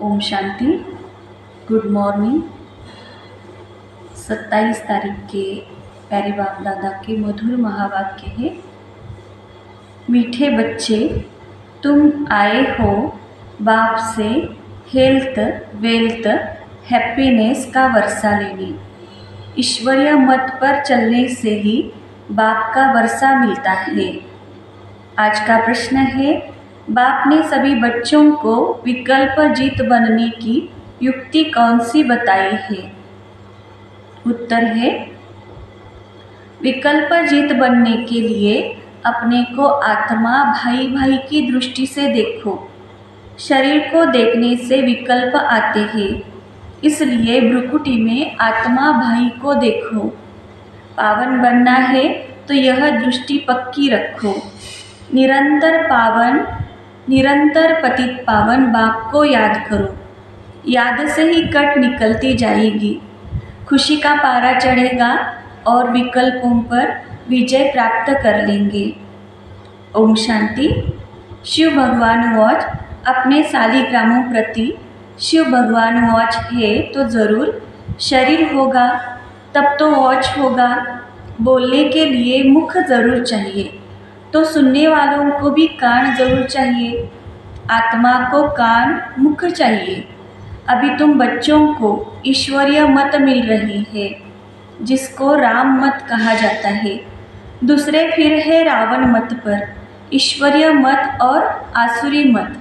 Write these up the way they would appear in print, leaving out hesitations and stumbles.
Om Shanti. Good morning. 27 तारीख के प्यारे बाप दादा के मधुर महावाक्य है। मीठे बच्चे, तुम आए हो बाप से हेल्थ, वेल्थ, हैप्पीनेस का वर्षा लेने। ईश्वरीय मत पर चलने से ही बाप का वर्षा मिलता है। आज का प्रश्न है, बाप ने सभी बच्चों को विकल्प जीत बनने की युक्ति कौन सी बताई है? उत्तर है, विकल्प जीत बनने के लिए अपने को आत्मा भाई भाई की दृष्टि से देखो। शरीर को देखने से विकल्प आते हैं, इसलिए भ्रुकुटी में आत्मा भाई को देखो। पावन बनना है तो यह दृष्टि पक्की रखो। निरंतर पावन, निरंतर पतित पावन बाप को याद करो। याद से ही कट निकलती जाएगी। खुशी का पारा चढ़ेगा और विकल्पों पर विजय प्राप्त कर लेंगे। ओम शांति। शिव भगवान वॉच अपने शालिग्रामों प्रति शिव भगवान वॉच है तो ज़रूर शरीर होगा, तब तो वॉच होगा। बोलने के लिए मुख ज़रूर चाहिए तो सुनने वालों को भी कान ज़रूर चाहिए। आत्मा को कान, मुख चाहिए। अभी तुम बच्चों को ईश्वरीय मत मिल रही है, जिसको राम मत कहा जाता है। दूसरे फिर है रावण मत पर ईश्वरीय मत और आसुरी मत।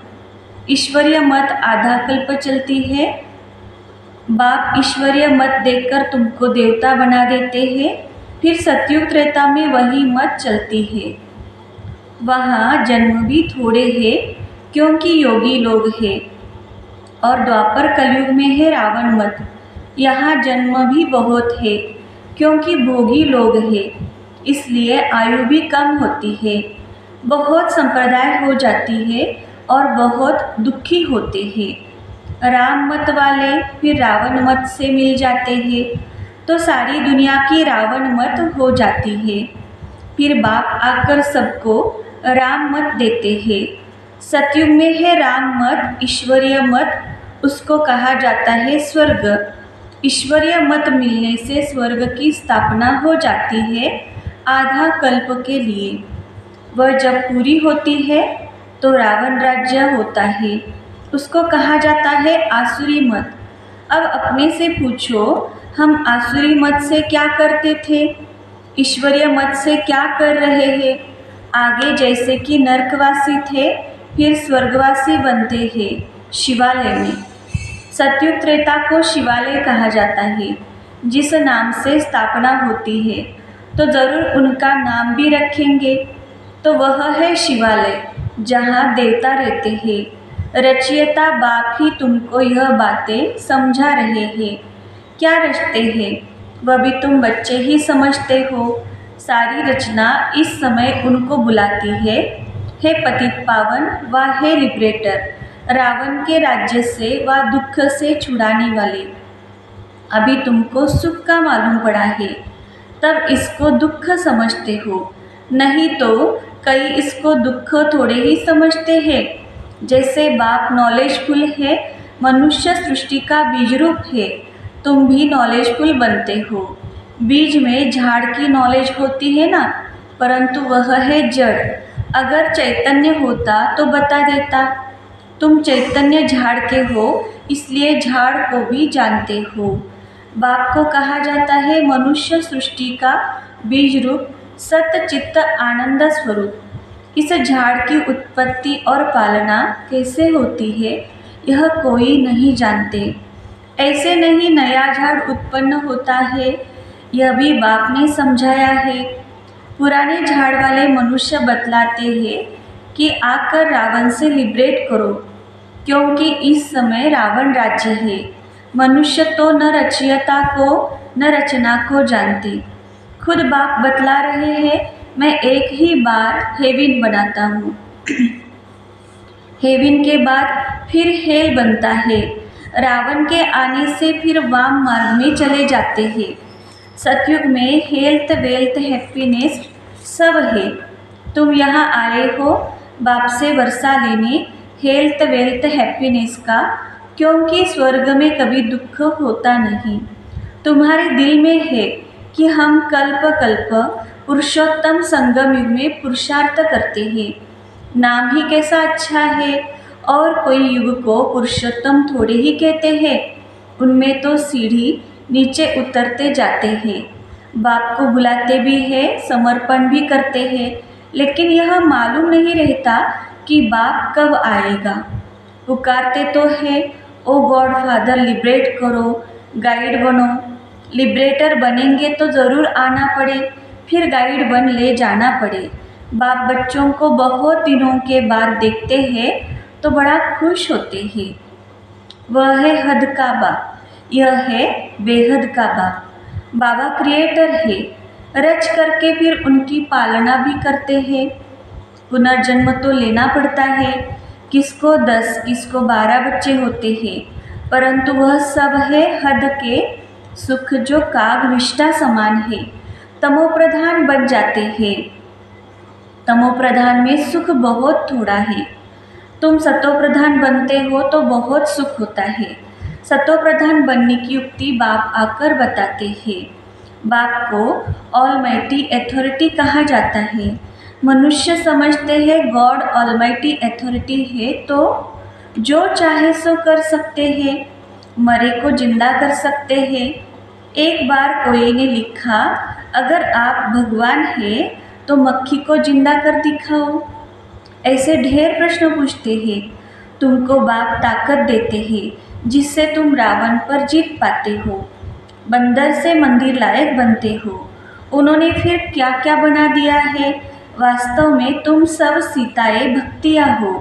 ईश्वरीय मत आधा कल्प चलती है। बाप ईश्वरीय मत देकर तुमको देवता बना देते हैं, फिर सतयुग त्रेता में वही मत चलती है। वहाँ जन्म भी थोड़े हैं क्योंकि योगी लोग हैं, और द्वापर कलयुग में है रावण मत। यहाँ जन्म भी बहुत है क्योंकि भोगी लोग हैं, इसलिए आयु भी कम होती है। बहुत संप्रदाय हो जाती है और बहुत दुखी होते हैं। राम मत वाले फिर रावण मत से मिल जाते हैं तो सारी दुनिया की रावण मत हो जाती है। फिर बाप आकर सबको राम मत देते हैं। सतयुग में है राम मत, ईश्वरीय मत, उसको कहा जाता है स्वर्ग। ईश्वरीय मत मिलने से स्वर्ग की स्थापना हो जाती है आधा कल्प के लिए। वह जब पूरी होती है तो रावण राज्य होता है, उसको कहा जाता है आसुरी मत। अब अपने से पूछो, हम आसुरी मत से क्या करते थे, ईश्वरीय मत से क्या कर रहे हैं? आगे जैसे कि नरकवासी थे फिर स्वर्गवासी बनते हैं शिवालय में। सतयुग त्रेता को शिवालय कहा जाता है। जिस नाम से स्थापना होती है तो ज़रूर उनका नाम भी रखेंगे, तो वह है शिवालय, जहाँ देवता रहते हैं। रचयिता बाप ही तुमको यह बातें समझा रहे हैं। क्या रचते हैं वह भी तुम बच्चे ही समझते हो। सारी रचना इस समय उनको बुलाती है, हे पतित पावन व हे लिबरेटर, रावण के राज्य से व दुख से छुड़ाने वाले। अभी तुमको सुख का मालूम पड़ा है, तब इसको दुख समझते हो, नहीं तो कई इसको दुख थोड़े ही समझते हैं। जैसे बाप नॉलेजफुल है, मनुष्य सृष्टि का बीज रूप है, तुम भी नॉलेजफुल बनते हो। बीज में झाड़ की नॉलेज होती है ना, परंतु वह है जड़। अगर चैतन्य होता तो बता देता। तुम चैतन्य झाड़ के हो, इसलिए झाड़ को भी जानते हो। बाप को कहा जाता है मनुष्य सृष्टि का बीज रूप, सत चित्त आनंद स्वरूप। इस झाड़ की उत्पत्ति और पालना कैसे होती है यह कोई नहीं जानते। ऐसे नहीं नया झाड़ उत्पन्न होता है, यह भी बाप ने समझाया है। पुराने झाड़ वाले मनुष्य बतलाते हैं कि आकर रावण से लिबरेट करो, क्योंकि इस समय रावण राज्य है। मनुष्य तो न रचयिता को न रचना को जानते। खुद बाप बतला रहे हैं, मैं एक ही बार हेविन बनाता हूँ। हेविन के बाद फिर हेल बनता है। रावण के आने से फिर वाम मार्ग में चले जाते हैं। सतयुग में हेल्थ, वेल्थ, हैप्पीनेस सब है। तुम यहाँ आए हो बाप से वर्षा लेने हेल्थ, वेल्थ, हैप्पीनेस का, क्योंकि स्वर्ग में कभी दुख होता नहीं। तुम्हारे दिल में है कि हम कल्प कल्प पुरुषोत्तम संगम युग में पुरुषार्थ करते हैं। नाम ही कैसा अच्छा है, और कोई युग को पुरुषोत्तम थोड़े ही कहते हैं। उनमें तो सीढ़ी नीचे उतरते जाते हैं। बाप को बुलाते भी हैं, समर्पण भी करते हैं, लेकिन यह मालूम नहीं रहता कि बाप कब आएगा। पुकारते तो है, ओ गॉड फादर लिबरेट करो, गाइड बनो। लिबरेटर बनेंगे तो ज़रूर आना पड़े, फिर गाइड बन ले जाना पड़े। बाप बच्चों को बहुत दिनों के बाद देखते हैं तो बड़ा खुश होते हैं। वह है हद का बाप, यह है बेहद का बाप। बाबा क्रिएटर है, रच करके फिर उनकी पालना भी करते हैं। पुनर्जन्म तो लेना पड़ता है, किसको 10 किसको 12 बच्चे होते हैं, परंतु वह सब है हद के सुख जो कागविष्टा समान है। तमो प्रधान बन जाते हैं। तमो प्रधान में सुख बहुत थोड़ा है। तुम सतो प्रधान बनते हो तो बहुत सुख होता है। सतो प्रधान बनने की युक्ति बाप आकर बताते हैं। बाप को ऑलमाइटी अथॉरिटी कहा जाता है। मनुष्य समझते हैं गॉड ऑलमाइटी अथॉरिटी है तो जो चाहे सो कर सकते हैं, मरे को जिंदा कर सकते हैं। एक बार कोई ने लिखा, अगर आप भगवान हैं तो मक्खी को जिंदा कर दिखाओ। ऐसे ढेर प्रश्न पूछते हैं। तुमको बाप ताकत देते हैं जिससे तुम रावण पर जीत पाते हो, बंदर से मंदिर लायक बनते हो। उन्होंने फिर क्या क्या बना दिया है। वास्तव में तुम सब सीताएं भक्तियाँ हो।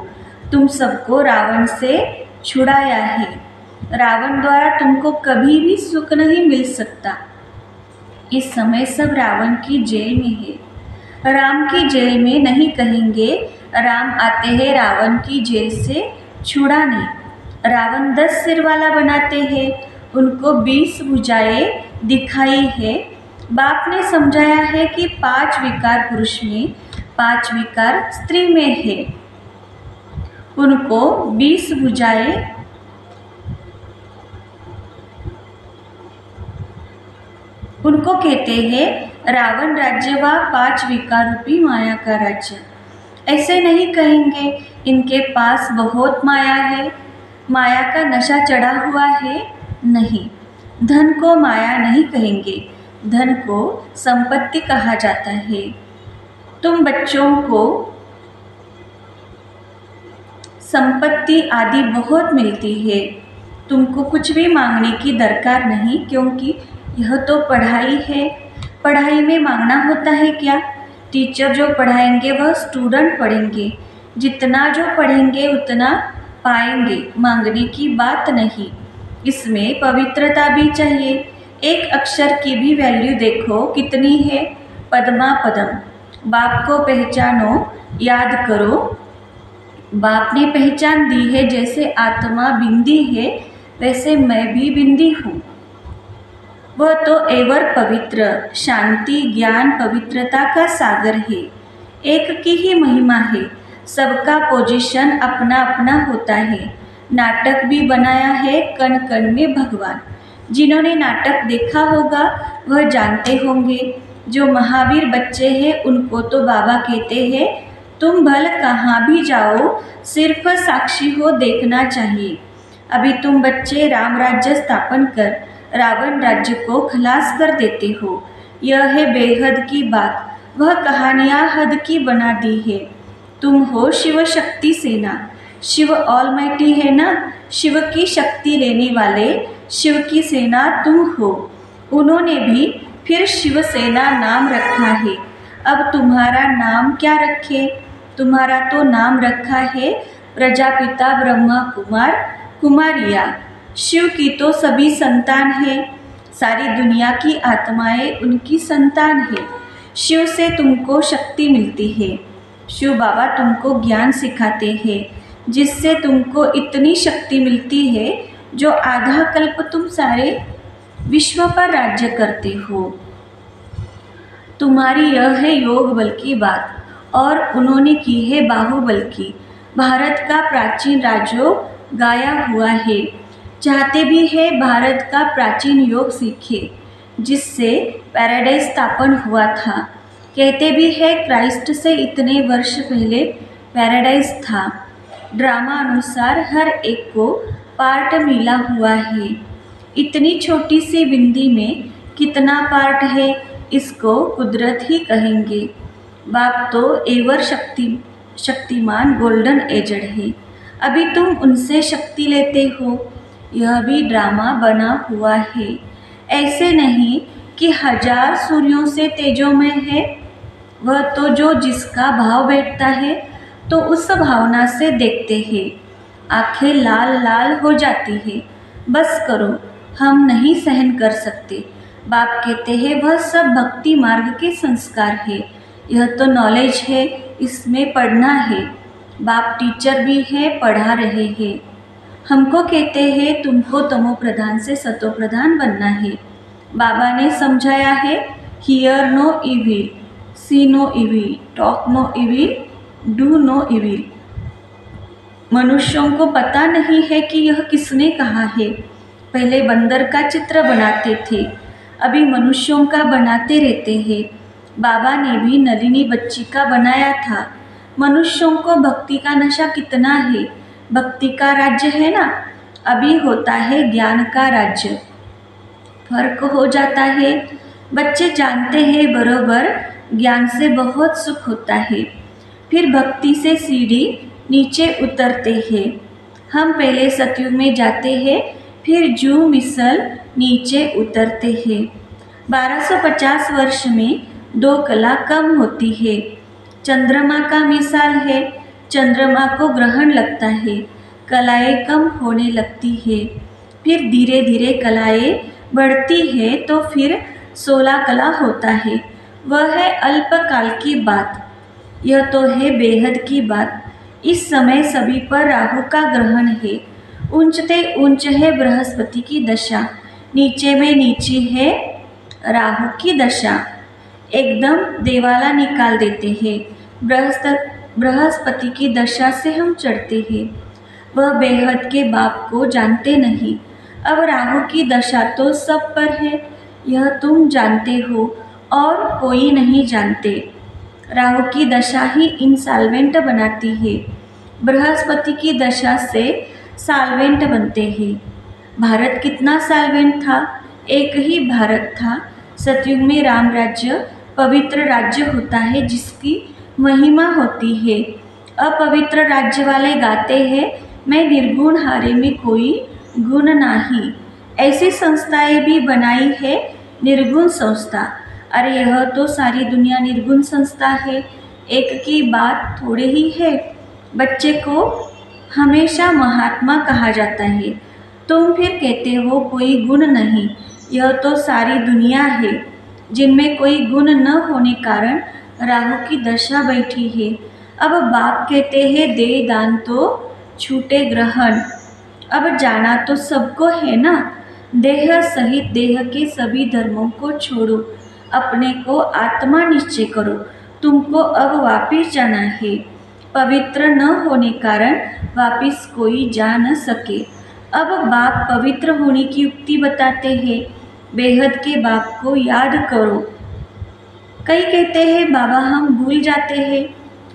तुम सबको रावण से छुड़ाया है। रावण द्वारा तुमको कभी भी सुख नहीं मिल सकता। इस समय सब रावण की जेल में है। राम की जेल में नहीं कहेंगे। राम आते हैं रावण की जेल से छुड़ाने। रावण 10 सिर वाला बनाते हैं, उनको 20 भुजाएं दिखाई है। बाप ने समझाया है कि 5 विकार पुरुष में, 5 विकार स्त्री में है। उनको 20 भुजाएं उनको कहते हैं रावण राज्य व 5 विकार रूपी माया का राज्य। ऐसे नहीं कहेंगे इनके पास बहुत माया है, माया का नशा चढ़ा हुआ है। नहीं, धन को माया नहीं कहेंगे, धन को संपत्ति कहा जाता है। तुम बच्चों को संपत्ति आदि बहुत मिलती है। तुमको कुछ भी मांगने की दरकार नहीं, क्योंकि यह तो पढ़ाई है। पढ़ाई में मांगना होता है क्या? टीचर जो पढ़ाएंगे वह स्टूडेंट पढ़ेंगे। जितना जो पढ़ेंगे उतना पाएंगे, मांगने की बात नहीं। इसमें पवित्रता भी चाहिए। एक अक्षर की भी वैल्यू देखो कितनी है। पद्मा पदम। बाप को पहचानो, याद करो। बाप ने पहचान दी है, जैसे आत्मा बिंदी है वैसे मैं भी बिंदी हूँ। वह तो एवर पवित्र, शांति ज्ञान पवित्रता का सागर है। एक की ही महिमा है, सबका पोजीशन अपना अपना होता है। नाटक भी बनाया है कण कण में भगवान। जिन्होंने नाटक देखा होगा वह जानते होंगे। जो महावीर बच्चे हैं उनको तो बाबा कहते हैं तुम भल कहाँ भी जाओ, सिर्फ साक्षी हो देखना चाहिए। अभी तुम बच्चे राम राज्य स्थापन कर रावण राज्य को खलास कर देते हो। यह है बेहद की बात। वह कहानियाँ हद की बना दी है। तुम हो शिव शक्ति सेना। शिव ऑलमाइटी है ना, शिव की शक्ति लेने वाले, शिव की सेना तुम हो। उन्होंने भी फिर शिव सेना नाम रखा है। अब तुम्हारा नाम क्या रखे? तुम्हारा तो नाम रखा है प्रजापिता ब्रह्मा कुमार कुमारिया। शिव की तो सभी संतान है। सारी दुनिया की आत्माएं उनकी संतान है। शिव से तुमको शक्ति मिलती है। शिव बाबा तुमको ज्ञान सिखाते हैं, जिससे तुमको इतनी शक्ति मिलती है जो आधा कल्प तुम सारे विश्व पर राज्य करते हो। तुम्हारी यह है योग बल की बात, और उन्होंने की है बाहुबल की। भारत का प्राचीन राजयोग गाया हुआ है। चाहते भी है भारत का प्राचीन योग सीखे, जिससे पैराडाइज स्थापन हुआ था। कहते भी है क्राइस्ट से इतने वर्ष पहले पैराडाइज था। ड्रामा अनुसार हर एक को पार्ट मिला हुआ है। इतनी छोटी सी बिंदी में कितना पार्ट है, इसको कुदरत ही कहेंगे। बाप तो एवर शक्तिमान गोल्डन एजड है। अभी तुम उनसे शक्ति लेते हो। यह भी ड्रामा बना हुआ है। ऐसे नहीं कि 1000 सूर्यों से तेजोमय है। वह तो जो जिसका भाव बैठता है तो उस भावना से देखते हैं। आंखें लाल लाल हो जाती है। बस करो, हम नहीं सहन कर सकते। बाप कहते हैं वह सब भक्ति मार्ग के संस्कार है। यह तो नॉलेज है, इसमें पढ़ना है। बाप टीचर भी है, पढ़ा रहे हैं। हमको कहते हैं तुमको तमो प्रधान से सतो प्रधान बनना है। बाबा ने समझाया है, hear no evil, see no evil, talk no evil, do no evil. मनुष्यों को पता नहीं है कि यह किसने कहा है। पहले बंदर का चित्र बनाते थे, अभी मनुष्यों का बनाते रहते हैं। बाबा ने भी नलिनी बच्ची का बनाया था। मनुष्यों को भक्ति का नशा कितना है। भक्ति का राज्य है ना, अभी होता है ज्ञान का राज्य। फर्क हो जाता है। बच्चे जानते हैं बरोबर ज्ञान से बहुत सुख होता है। फिर भक्ति से सीढ़ी नीचे उतरते हैं। हम पहले सतयुग में जाते हैं, फिर जू मिसल नीचे उतरते हैं। 1250 वर्ष में 2 कला कम होती है। चंद्रमा का मिसाल है। चंद्रमा को ग्रहण लगता है, कलाएं कम होने लगती है। फिर धीरे धीरे कलाएं बढ़ती है तो फिर 16 कला होता है। वह है अल्पकाल की बात। यह तो है बेहद की बात। इस समय सभी पर राहु का ग्रहण है। ऊंचते ऊंच है बृहस्पति की दशा, नीचे में नीचे है राहु की दशा। एकदम देवाला निकाल देते हैं। बृहस्पति की दशा से हम चढ़ते हैं। वह बेहद के बाप को जानते नहीं। अब राहु की दशा तो सब पर है, यह तुम जानते हो और कोई नहीं जानते। राहु की दशा ही इंसॉल्वेंट बनाती है। बृहस्पति की दशा से सॉल्वेंट बनते हैं। भारत कितना सॉल्वेंट था। एक ही भारत था। सतयुग में राम राज्य पवित्र राज्य होता है, जिसकी महिमा होती है। अपवित्र राज्य वाले गाते हैं, मैं निर्गुण हारे में कोई गुण नहीं। ऐसी संस्थाएं भी बनाई है निर्गुण संस्था। अरे यह तो सारी दुनिया निर्गुण संस्था है। एक की बात थोड़े ही है। बच्चे को हमेशा महात्मा कहा जाता है। तुम फिर कहते हो कोई गुण नहीं। यह तो सारी दुनिया है जिनमें कोई गुण न होने कारण राहु की दशा बैठी है। अब बाप कहते हैं दे दान तो छूटे ग्रहण। अब जाना तो सबको है ना। देह सहित देह के सभी धर्मों को छोड़ो, अपने को आत्मा निश्चय करो। तुमको अब वापिस जाना है। पवित्र न होने कारण वापिस कोई जा न सके। अब बाप पवित्र होने की युक्ति बताते हैं। बेहद के बाप को याद करो। कई कहते हैं बाबा हम भूल जाते हैं।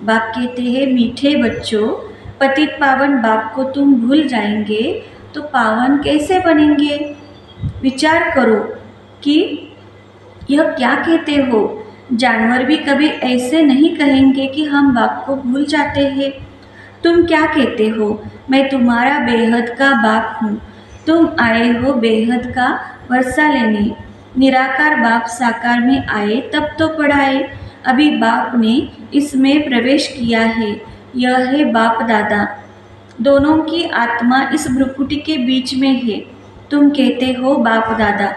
बाप कहते हैं मीठे बच्चों, पतित पावन बाप को तुम भूल जाएंगे तो पावन कैसे बनेंगे। विचार करो कि यह क्या कहते हो। जानवर भी कभी ऐसे नहीं कहेंगे कि हम बाप को भूल जाते हैं। तुम क्या कहते हो, मैं तुम्हारा बेहद का बाप हूँ। तुम आए हो बेहद का वर्षा लेने। निराकार बाप साकार में आए तब तो पढ़ाए। अभी बाप ने इसमें प्रवेश किया है। यह है बाप दादा। दोनों की आत्मा इस भ्रुकुटी के बीच में है। तुम कहते हो बाप दादा,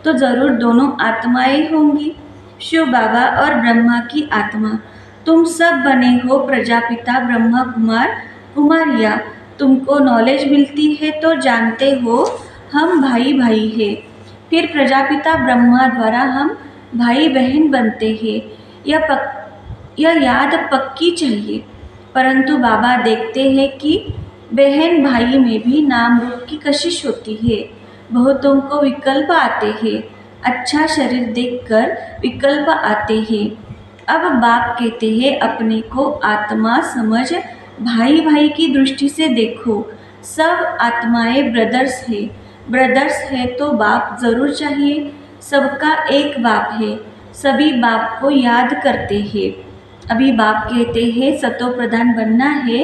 तो ज़रूर दोनों आत्माएं होंगी, शिव बाबा और ब्रह्मा की आत्मा। तुम सब बने हो प्रजापिता ब्रह्मा कुमार कुमारिया। तुमको नॉलेज मिलती है तो जानते हो हम भाई भाई हैं। फिर प्रजापिता ब्रह्मा द्वारा हम भाई बहन बनते हैं। यह याद पक्की चाहिए। परंतु बाबा देखते हैं कि बहन भाई में भी नाम रूप की कशिश होती है। बहुतों को विकल्प आते हैं, अच्छा शरीर देखकर विकल्प आते हैं। अब बाप कहते हैं अपने को आत्मा समझ भाई भाई की दृष्टि से देखो। सब आत्माएं ब्रदर्स है। ब्रदर्स है तो बाप जरूर चाहिए। सबका एक बाप है, सभी बाप को याद करते हैं। अभी बाप कहते हैं सतो प्रधान बनना है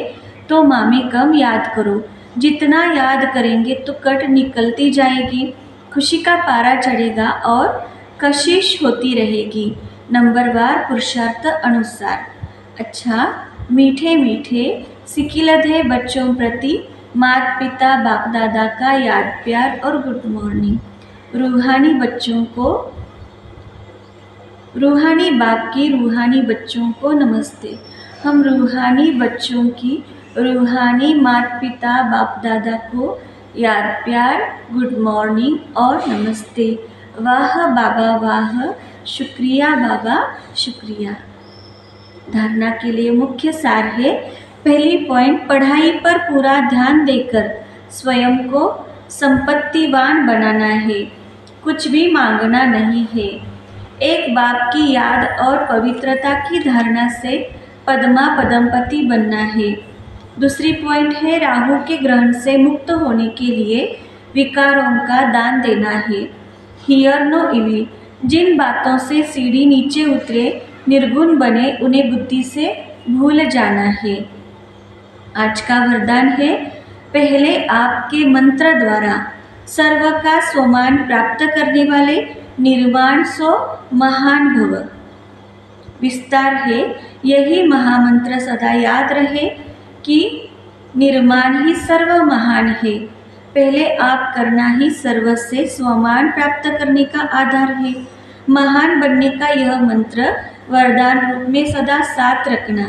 तो मामी कम याद करो। जितना याद करेंगे तो कट निकलती जाएगी, खुशी का पारा चढ़ेगा और कशिश होती रहेगी नंबरवार पुरुषार्थ अनुसार। अच्छा, मीठे मीठे सिकिलधे बच्चों प्रति माता पिता बाप दादा का याद प्यार और गुड मॉर्निंग। रूहानी बाप की रूहानी बच्चों को नमस्ते। हम रूहानी बच्चों की रूहानी माता पिता बाप दादा को याद प्यार गुड मॉर्निंग और नमस्ते। वाह बाबा वाह, शुक्रिया बाबा शुक्रिया। धारणा के लिए मुख्य सार है, पहली पॉइंट, पढ़ाई पर पूरा ध्यान देकर स्वयं को संपत्तिवान बनाना है, कुछ भी मांगना नहीं है। एक बाप की याद और पवित्रता की धारणा से पद्मा पदमपति बनना है। दूसरी पॉइंट है, राहु के ग्रहण से मुक्त होने के लिए विकारों का दान देना है। हियर नो इविल, जिन बातों से सीढ़ी नीचे उतरे निर्गुण बने उन्हें बुद्धि से भूल जाना है। आज का वरदान है, पहले आपके मंत्र द्वारा सर्व का स्वमान प्राप्त करने वाले निर्वाण सो महान भव। विस्तार है, यही महामंत्र सदा याद रहे कि निर्माण ही सर्व महान है। पहले आप करना ही सर्व से स्वमान प्राप्त करने का आधार है। महान बनने का यह मंत्र वरदान रूप में सदा साथ रखना।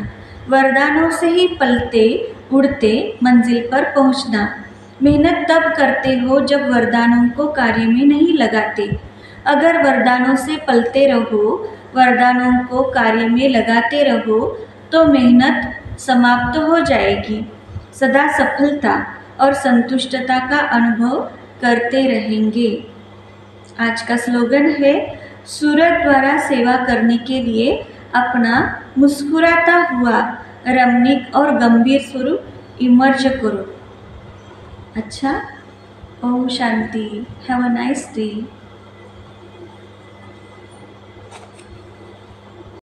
वरदानों से ही पलते उड़ते मंजिल पर पहुंचना। मेहनत तब करते हो जब वरदानों को कार्य में नहीं लगाते। अगर वरदानों से पलते रहो, वरदानों को कार्य में लगाते रहो तो मेहनत समाप्त हो जाएगी। सदा सफलता और संतुष्टता का अनुभव करते रहेंगे। आज का स्लोगन है, सूरज द्वारा सेवा करने के लिए अपना मुस्कुराता हुआ रमणीक और गंभीर स्वरूप इमर्ज करो। अच्छा, ओम शांति। Have a nice day.